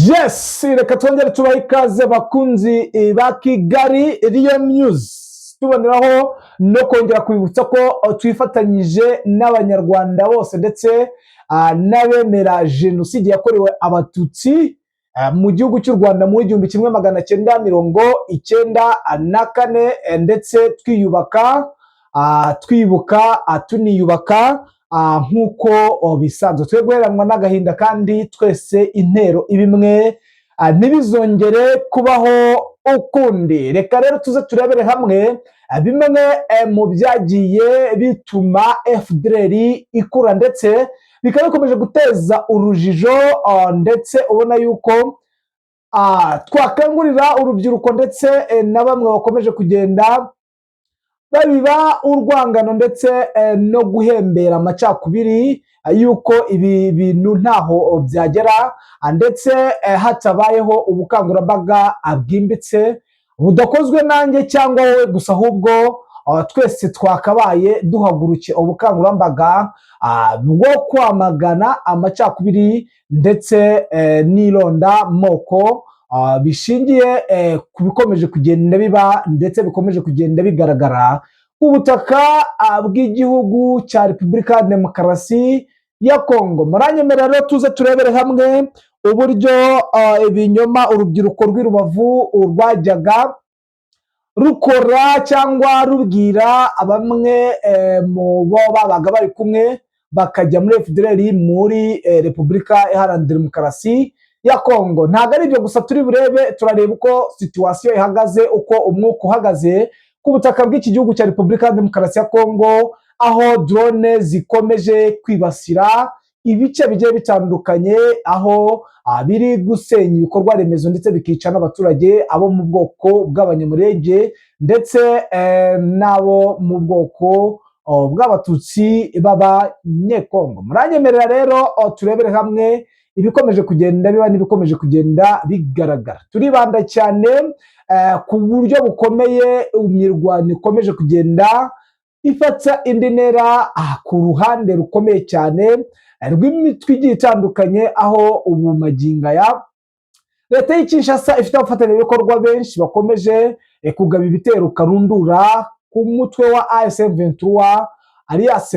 Yes, reka twongere tubaha ikaze bakunzi ba Kigali Real News. Tuboneraho no kongera kwibutsa ko twifatanyije n'abanyarwanda bose ndetse n'abemera jenoside yakorewe abatutsi mu gihugu cy'u Rwanda mu 1994 ndetse twibuka tuniyubaka nkuko bisanzwe tweguheranwa n'agahinda kandi twese intero ibimwe ntibizongere kubaho ukundi. Reka rero tuze turebere hamwe bimwe mu byagiye bituma FDLR ikura ndetse bikaba bikomeje guteza urujijo ndetse ubona yuko twakangurira urubyiruko ndetse na bamwe bakomeje kugenda babiba urwangano ndetse no guhembera amacakubiri yuko ibi bintu ntaho byagera ndetse hatabayeho ubukangurambaga bwimbitse budakozwe nanjye cyangwa wowe gusa, ahubwo twese twakabaye duhagurukiye ubukangurambaga bwo kwamagana amacakubiri ndetse n'ironda moko bishingiye ku bikomeje kugenda biba ndetse bikomeje kugenda bigaragara ku butaka bw'igihugu cya Repubulika ya Demokarasi ya Kongo. Muranyemerera rero tuze turebere hamwe uburyo ibinyoma urubyiruko rw'i Rubavu rwajyaga rukora cyangwa rubwira bamwe mu bo babaga bari kumwe bakajya muri FDLR muri Repubulika Iharanira Demokarasi ya Kongo. Ntabwo ari ibyo gusa turi burebe, turareba uko situation ihagaze, uko umwuka uhagaze ku butaka bw'iki gihugu cya Repubulika ya Demokarasi ya Kongo, aho drone zikomeje kwibasira ibice bigiye bitandukanye, aho biri gusenya ibikorwa remezo ndetse bikica n'abaturage abo mu bwoko bw'abanyamurenge ndetse n'abo mu bwoko bw'abatutsi b'abanyekongo. Muranyemerera rero turebere hamwe ibikomeje kugenda biba n'ibikomeje kugenda bigaragara. Turibanda cyane ku buryo bukomeye imirwano ikomeje kugenda ifata indi ntera ku ruhande rukomeye cyane rw'imitwe igiye itandukanye, aho ubu magingo aya leta y'i Kinshasa ifite abafatanyabikorwa benshi bakomeje kugaba ibitero karundura ku mutwe wa AFC 23 alias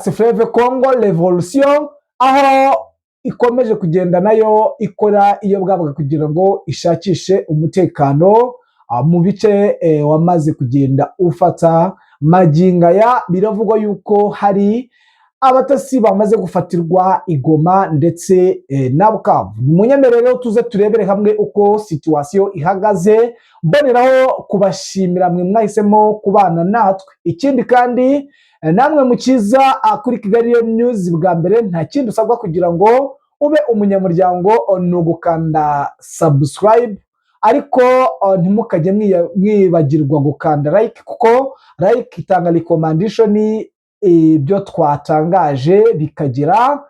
Fleuve Congo Revolution, aho ikomeje kugenda nayo ikora iyo bwabaga kugira ngo ishakishe umutekano mu bice wamaze kugenda ufata. Magingo aya biravugwa yuko hari abatasi bamaze gufatirwa Igoma ndetse na Bukavu. Nimunyemerere rero tuze turebere hamwe uko situation ihagaze, mboneraho kubashimira mwe mwahisemo kubana natwe. Ikindi kandi namwe mukiza kuri Kigali News bwa mbere, nta kindi usabwa kugira ngo ube umunyamuryango ni ugukanda subscribe, ariko ntimukajye mwibagirwa gukanda like, kuko like itanga recommendation ibyo twatangaje bikagera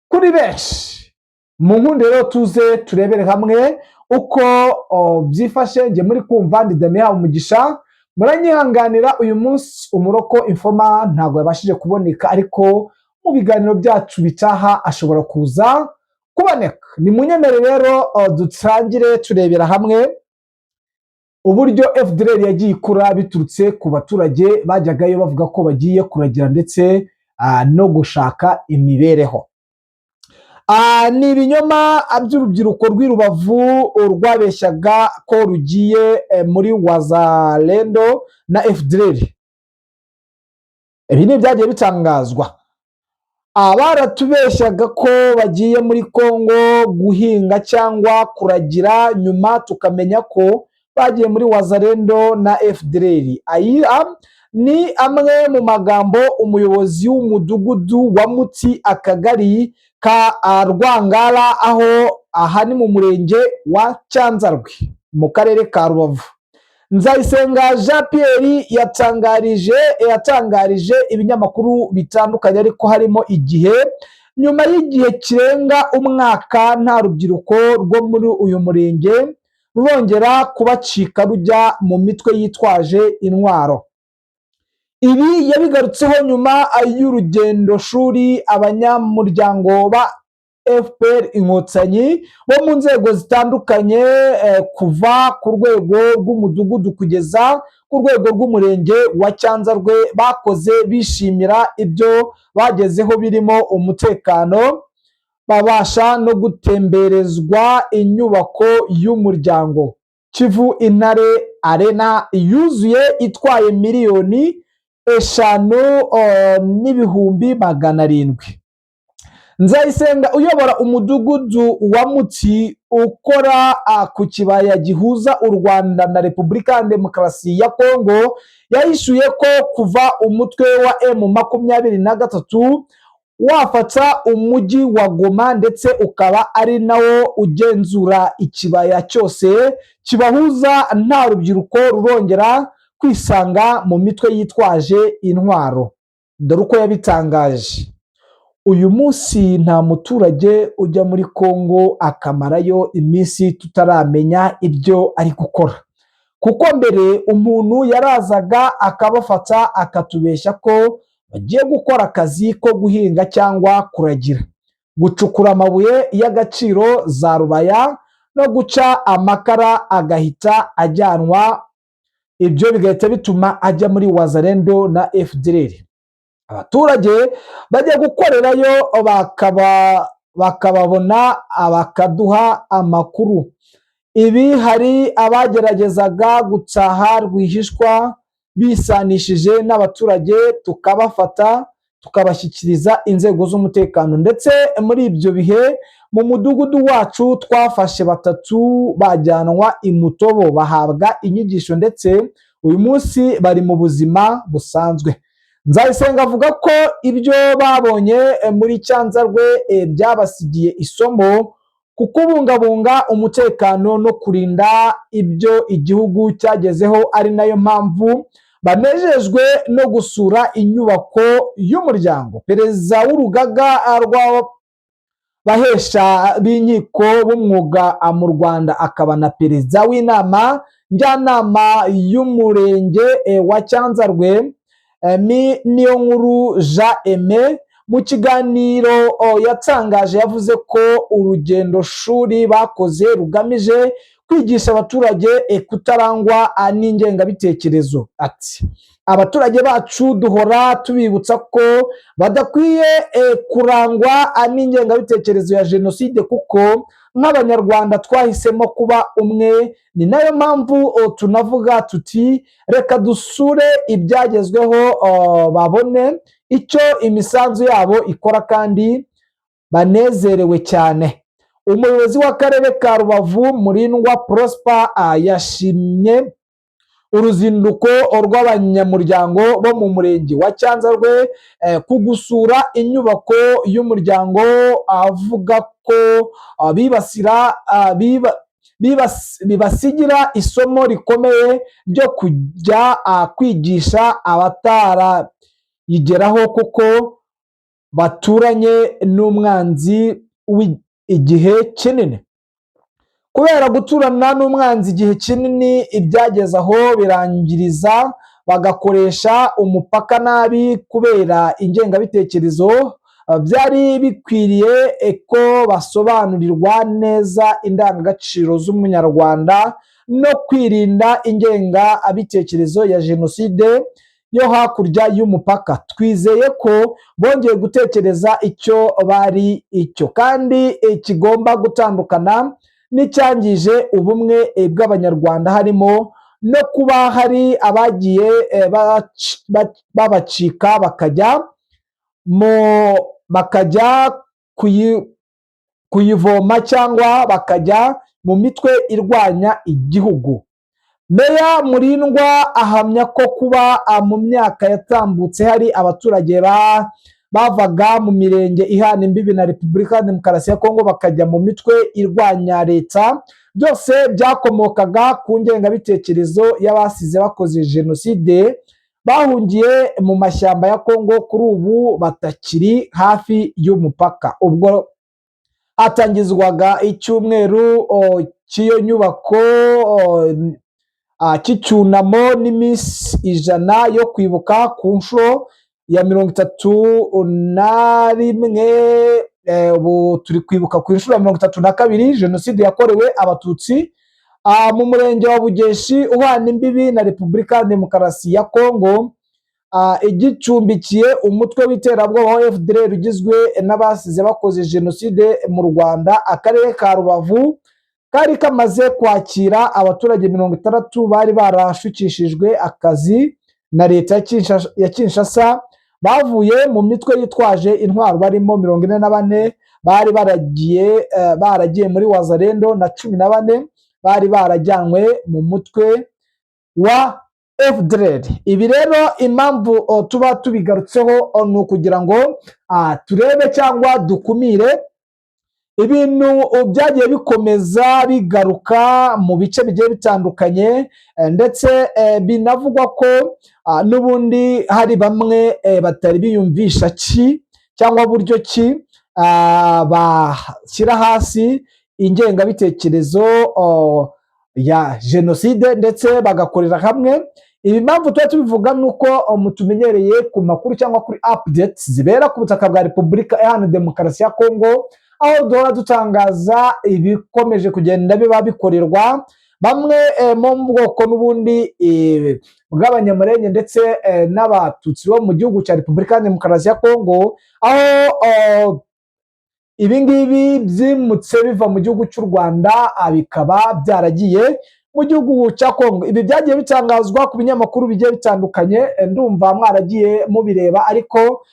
kuri benshi. Mu nkundi rero tuze turebere hamwe uko byifashe. Nge muri kumva ndidamiha umugisha, muranyihanganira uyu munsi umuroko Infoma ntabwo yabashije kuboneka, ariko mu biganiro byacu bitaha ashobora kuza kuboneka. Nimunyemere rero dutangire turebera hamwe uburyo FDLR yagiye ikura biturutse ku baturage bajyagayo bavuga ko bagiye kuragira ndetse no gushaka imibereho. Ni ibinyoma by'urubyiruko rw'i Rubavu rwabeshyaga ko rugiye muri Wazalendo na FDLR. Ibi ni byagiye bitangazwa. Baratubeshyaga ko bagiye muri Kongo guhinga cyangwa kuragira, nyuma tukamenya ko bagiye muri Wazalendo na FDLR. Aya ni amwe mu magambo umuyobozi w'umudugudu wa Mutsi akagari ka Rwangara, aho aha ni mu murenge wa Cyanzarwe mu karere ka Rubavu. Nzayisenga Jean Pierre yatangarije ibinyamakuru bitandukanye, ariko harimo Igihe, nyuma y'igihe kirenga umwaka nta rubyiruko rwo muri uyu murenge rurongera kubacika rujya mu mitwe yitwaje intwaro. Ibi yabigarutseho nyuma y'urugendo shuri abanyamuryango ba FPR Inkotanyi bo mu nzego zitandukanye kuva ku rwego rw'umudugudu kugeza ku rwego rw'umurenge wa Cyanzarwe bakoze bishimira ibyo bagezeho birimo umutekano, babasha no gutemberezwa inyubako y'umuryango Kivu Intare Arena yuzuye itwaye miliyoni 5,700,000. Nzayisenga uyobora umudugudu wa Mutsi ukora ku kibaya gihuza u Rwanda na Repubulika ya Demokarasi ya Kongo yahishuye ko kuva umutwe wa M23 wafata umujyi wa Goma ndetse ukaba ari nawo ugenzura ikibaya cyose kibahuza, nta rubyiruko rurongera kwisanga mu mitwe yitwaje intwaro. Dore uko yabitangaje: uyu munsi nta muturage ujya muri Kongo akamarayo iminsi tutaramenya ibyo ari gukora, kuko mbere umuntu yarazaga akabafata akatubeshya ko bagiye gukora akazi ko guhinga cyangwa kuragira, gucukura amabuye y'agaciro za rubaya no guca amakara, agahita ajyanwa. Ibyo bigahita bituma ajya muri Wazalendo na FDLR. Abaturage bajya gukorerayo bakababona bakaduha amakuru. Ibi hari abageragezaga gutaha rwihishwa bisanishije n'abaturage, tukabafata tukabashyikiriza inzego z'umutekano, ndetse muri ibyo bihe mu mudugudu wacu twafashe 3 bajyanwa i Mutobo bahabwa inyigisho, ndetse uyu munsi bari mu buzima busanzwe. Nzayisenga avuga ko ibyo babonye muri Cyanzarwe byabasigiye isomo ku kubungabunga umutekano no kurinda ibyo igihugu cyagezeho, ari nayo mpamvu banejejwe no gusura inyubako y'umuryango. Perezida w'urugaga rw'abahesha b'inkiko b'umwuga mu Rwanda akaba na perezida w'inama njyanama y'umurenge wa Cyanzarwe, Niyonkuru Jean Aime, mu kiganiro yatangaje yavuze ko urugendo shuri bakoze rugamije kwigisha abaturage kutarangwa n'ingengabitekerezo. Ati: abaturage bacu duhora tubibutsa ko badakwiye kurangwa n'ingengabitekerezo ya jenoside, kuko nk'abanyarwanda twahisemo kuba umwe. Ni nayo mpamvu tunavuga tuti reka dusure ibyagezweho babone icyo imisanzu yabo ikora, kandi banezerewe cyane. Umuyobozi w'akarere ka Rubavu Murindwa Prosper yashimye uruzinduko rw'abanyamuryango bo mu murenge wa Cyanzarwe ku gusura inyubako y'umuryango, avuga ko bibasigira isomo rikomeye ryo kujya kwigisha abatarayigeraho, kuko baturanye n'umwanzi igihe kinini. Kubera guturana n'umwanzi igihe kinini, ibyageze aho birangiriza bagakoresha umupaka nabi kubera ingengabitekerezo. Byari bikwiriye ko basobanurirwa neza indangagaciro z'umunyarwanda no kwirinda ingengabitekerezo ya jenoside yo hakurya y'umupaka. Twizeye ko bongeye gutekereza icyo bari icyo, kandi kigomba gutandukana n'icyangije ubumwe bw'abanyarwanda, harimo no kuba hari abagiye babacika bakajya kuyivoma cyangwa bakajya mu mitwe irwanya igihugu. Meya Murindwa ahamya ko kuba mu myaka yatambutse hari abaturage bavaga mu mirenge ihana imbibi na Repubulika ya Demokarasi ya Kongo bakajya mu mitwe irwanya leta, byose byakomokaga ku ngengabitekerezo y'abasize bakoze jenoside bahungiye mu mashyamba ya Kongo, kuri ubu batakiri hafi y'umupaka. Ubwo hatangizwaga icyumweru cy'iyo nyubako cy'icyunamo n'iminsi 100 yo kwibuka ku nshuro ya 31. Ubu turi kwibuka ku nshuro ya 32 jenoside yakorewe abatutsi mu murenge wa Bugeshi uhana imbibi na Repubulika ya Demokarasi ya Kongo, igicumbikiye umutwe w'iterabwoba wa FDLR ugizwe n'abasize bakoze jenoside mu Rwanda. Akarere ka Rubavu kari kamaze kwakira abaturage 60 bari barashukishijwe akazi na leta ya Kinshasa bavuye mu mitwe yitwaje intwaro, barimo 44 bari baragiye muri Wazalendo na 14 bari barajyanwe mu mutwe wa FDLR. Ibi rero impamvu tuba tubigarutseho ni ukugira ngo turebe cyangwa dukumire ibintu byagiye bikomeza bigaruka mu bice bigiye bitandukanye, ndetse binavugwa ko n'ubundi hari bamwe batari biyumvisha cyangwa buryo ki bashyira hasi ingengabitekerezo ya jenoside ndetse bagakorera hamwe. Ibi mpamvu tuba tubivuga nuko mutumenyereye ku makuru cyangwa kuri updates zibera ku butaka bwa Repubulika Iharanira Demokarasi ya Kongo, aho duhora dutangaza ibikomeje kugenda biba bikorerwa bamwe mu bwoko n'ubundi bw'abanyamurenge ndetse n'abatutsi bo mu gihugu cya Repubulika ya Demokarasi ya Kongo, aho ibingibi byimutse biva mu gihugu cy'u Rwanda bikaba byaragiye mu gihugu cya Kongo. Ibi byagiye bitangazwa ku binyamakuru bigiye bitandukanye, ndumva mwaragiye mubireba, ariko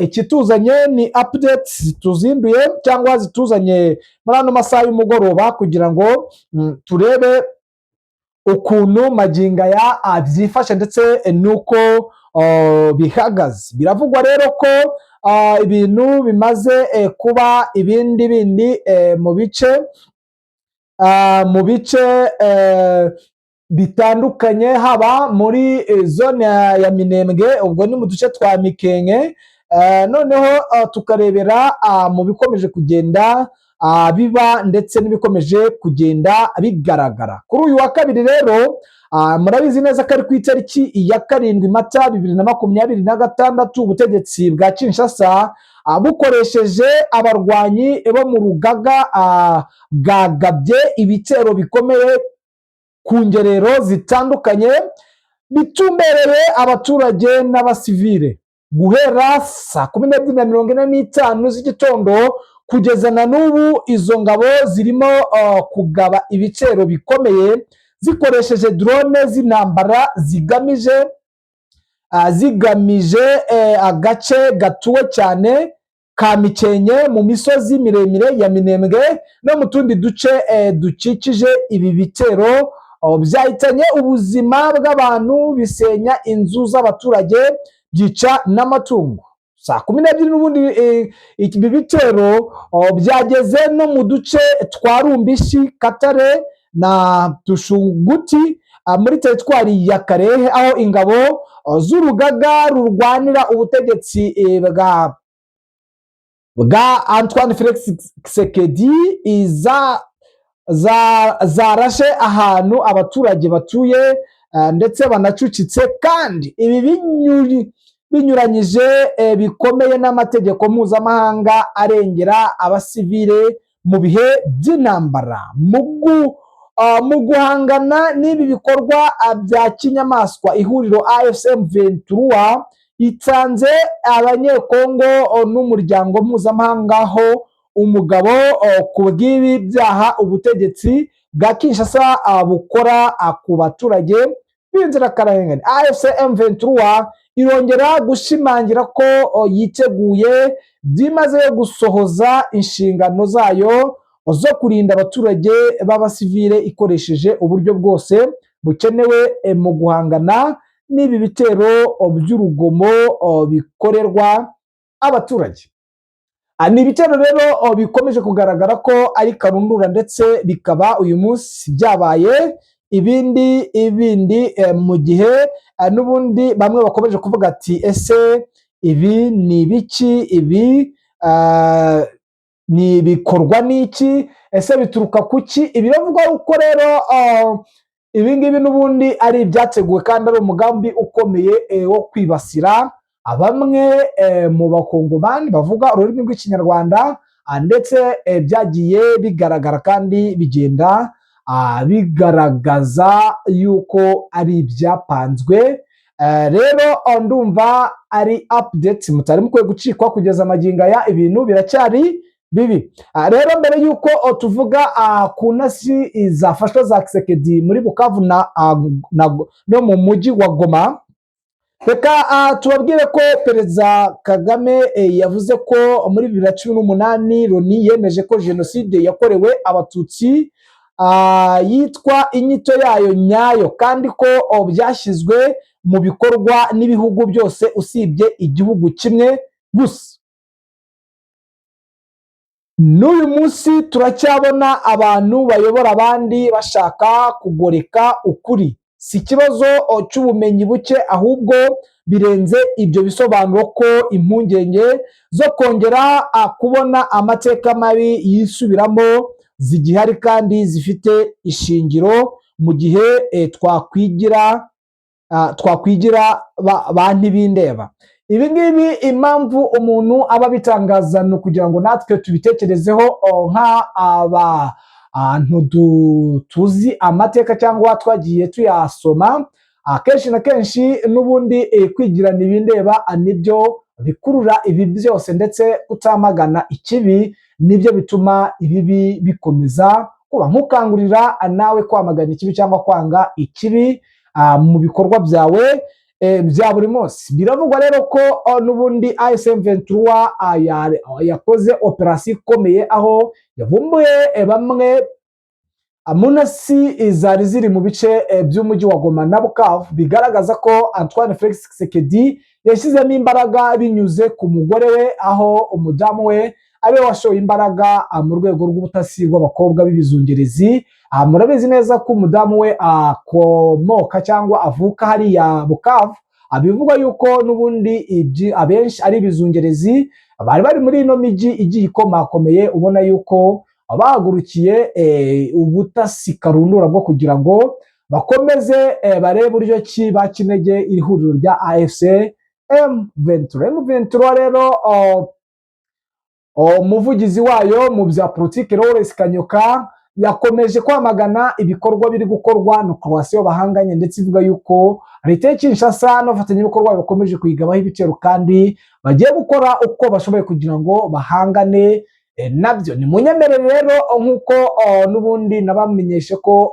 ikituzanye ni updates zituzinduye cyangwa zituzanye muri ano masaha y'umugoroba kugira ngo turebe ukuntu maginga ya byifashe ndetse nuko bihagaze. Biravugwa rero ko ibintu bimaze kuba ibindi bindi mu bice bitandukanye, haba muri zone ya Minembwe, ubwo ni mu duce twa Mikenke, noneho tukarebera mu bikomeje kugenda biba ndetse n'ibikomeje kugenda bigaragara. Kuri uyu wa kabiri rero murabizi neza ko ari ku itariki ya 7 Mata 2026 ubutegetsi bwa Kinshasa bukoresheje abarwanyi bo mu rugaga bwagabye ibitero bikomeye ku ngerero zitandukanye bitumbereye abaturage n'abasivile guhera saa 12:45 z'igitondo kugeza na n'ubu. Izo ngabo zirimo kugaba ibitero bikomeye zikoresheje drone z'intambara zigamije agace gatuwe cyane ka Mikenke mu misozi miremire ya Minembwe no mu tundi duce dukikije. Ibi bitero byahitanye ubuzima bw'abantu, bisenya inzu z'abaturage, byica n'amatungo. Saa 12 n'ubundi ibi bitero byageze no mu duce twa Rumbishi, Katare na Tushuguti muri teritwari ya Karehe, aho ingabo z'urugaga rurwanira ubutegetsi bwa Antoine Felix Tshisekedi zarashe ahantu abaturage batuye ndetse banacucitse, kandi ibi binyuranyije bikomeye n'amategeko mpuzamahanga arengera abasivile mu bihe by'intambara. Mu guhangana n'ibi bikorwa bya kinyamaswa, ihuriro AFC/M23 itanze abanyekongo n'umuryango mpuzamahanga ho umugabo ku bw'ibi byaha ubutegetsi bwa Kinshasa bukora ku baturage b'inzirakarengane. AFC/M23 irongera gushimangira ko yiteguye byimaze gusohoza inshingano zayo zo kurinda abaturage b'abasivile ikoresheje uburyo bwose bukenewe mu guhangana n'ibi bitero by'urugomo bikorerwa abaturage. Ni ibitero rero bikomeje kugaragara ko ari karundura, ndetse bikaba uyu munsi byabaye ibindi mu gihe n'ubundi bamwe bakomeje kuvuga ati ese ibi ni ibiki, ibi ni bikorwa n'iki, ese bituruka kuki? Ibi bivugwa uko rero ibi ngibi n'ubundi ari ibyateguwe kandi ari umugambi ukomeye wo kwibasira bamwe mu bakongomani bavuga ururimi rw'ikinyarwanda, ndetse byagiye bigaragara kandi bigenda bigaragaza yuko ari ibyapanzwe. Rero ndumva ari update mutari mukwiye gucikwa kugeza amagingo aya, ibintu biracyari bibi. Rero mbere yuko tuvuga ku ntasi zafashwe za Kisekedi muri Bukavu no mu mujyi wa Goma, reka tubabwire ko Perezida Kagame yavuze ko muri 2018 Loni yemeje ko jenoside yakorewe abatutsi yitwa inyito yayo nyayo, kandi ko byashyizwe mu bikorwa n'ibihugu byose usibye igihugu kimwe gusa. N'uyu munsi turacyabona abantu bayobora abandi bashaka kugoreka ukuri. Si ikibazo cy'ubumenyi buke, ahubwo birenze ibyo bisobanuro ko impungenge zo kongera kubona amateka mabi yisubiramo zigihari kandi zifite ishingiro, mu gihe twakwigira ba ntibindeba. Ibi ngibi impamvu umuntu aba abitangaza ni ukugira ngo natwe tubitekerezeho nk'abantu tuzi amateka cyangwa twagiye tuyasoma. Kenshi na kenshi n'ubundi kwigirana ibindeba nibyo bikurura ibi byose, ndetse kutamagana ikibi nibyo bituma ibibi bikomeza kuba. Nkukangurira nawe kwamagana ikibi cyangwa kwanga ikibi mu bikorwa byawe bya buri munsi. Biravugwa rero ko n'ubundi M23 yakoze operasiyo ikomeye, aho yavumbuye bamwe mu ntasi zari ziri mu bice by'umujyi wa Goma na Bukavu, bigaragaza ko Antoine Felix Tshisekedi yashyizemo imbaraga binyuze ku mugore we, aho umudamu we ariwe washoye imbaraga mu rwego rw'ubutasi bw'abakobwa b'ibizungerezi. Murabizi neza ko umudamu we akomoka cyangwa avuka hariya Bukavu. Bivugwa yuko n'ubundi abenshi ari ibizungerezi bari bari muri ino mijyi igiye ikomakomeye, ubona yuko bahagurukiye ubutasi karundura bwo kugira ngo bakomeze barebe uburyo ki bakinege iri huriro rya AFC M23. Rero umuvugizi wayo mu bya politiki Lawrence Kanyuka yakomeje kwamagana ibikorwa biri gukorwa na Croatia bahanganye, ndetse ivuga yuko leta ya Kinshasa n'abafatanyabikorwa bakomeje kuyigabaho ibiciro kandi bagiye gukora uko bashoboye kugira ngo bahangane nabyo. Ni munyemerere rero nk'uko n'ubundi nabamenyeshe ko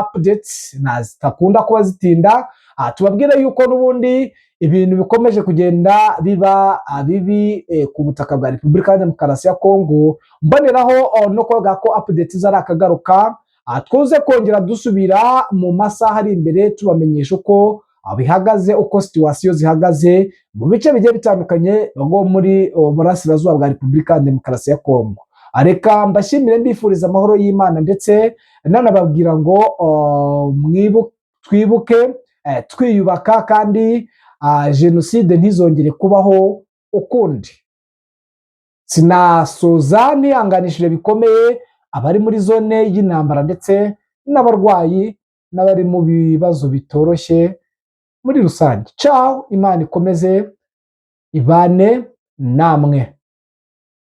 updates zitakunda kuba zitinda, tubabwire yuko n'ubundi ibintu bikomeje kugenda biba bibi ku butaka bwa Repubulika ya Demokarasi ya Kongo. Mboneraho no kuvuga ko updates zari akagaruka, twuze kongera dusubira mu masaha ari imbere tubamenyesha uko bihagaze, uko situation zihagaze mu bice bigiye bitandukanye bwo muri burasirazuba bwa Repubulika ya Demokarasi ya Kongo. Reka mbashimire, mbifuriza amahoro y'Imana, ndetse nanababwira ngo twibuke twiyubaka, kandi jenoside ntizongere kubaho ukundi. Sinasoza nihanganishije bikomeye abari muri zone y'intambara, ndetse n'abarwayi n'abari mu bibazo bitoroshye muri rusange. Ciao, Imana ikomeze ibane namwe.